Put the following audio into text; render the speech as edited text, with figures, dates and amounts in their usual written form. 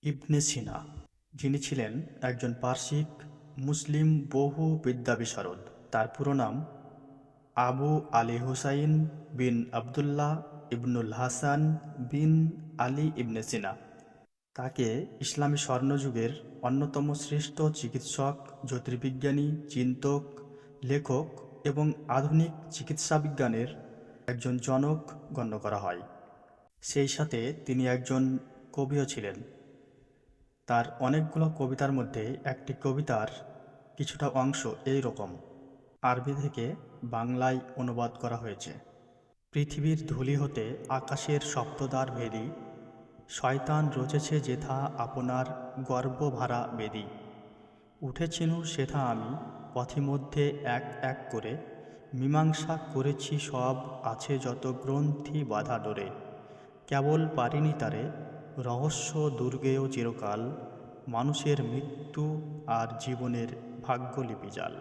ইবনে সিনা, যিনি ছিলেন একজন পারসিক মুসলিম বহু বিদ্যা বিশারদ। তার পুরো নাম আবু আলী হুসাইন বিন আবদুল্লাহ ইবনুল হাসান বিন আলী ইবনে সিনা। তাকে ইসলামী স্বর্ণযুগের অন্যতম শ্রেষ্ঠ চিকিৎসক, জ্যোতির্বিজ্ঞানী, চিন্তক, লেখক এবং আধুনিক চিকিৎসাবিজ্ঞানের একজন জনক গণ্য করা হয়। সেই সাথে তিনি একজন কবিও ছিলেন। তার অনেকগুলো কবিতার মধ্যে একটি কবিতার কিছুটা অংশ এই রকম, আরবি থেকে বাংলায় অনুবাদ করা হয়েছে। পৃথিবীর ধূলি হতে আকাশের সপ্তদ্বার ভেদি, শয়তান রচেছে যেথা আপনার গর্বভারা বেদি। উঠেছিনু সেথা আমি পথিমধ্যে এক এক করে, মীমাংসা করেছি সব আছে যত গ্রন্থি বাধা ডোরে। কেবল পারিনি তারে রহস্য দুর্গেয় চিরকাল, মানুষের মৃত্যু আর জীবনের ভাগ্যলিপি জাল।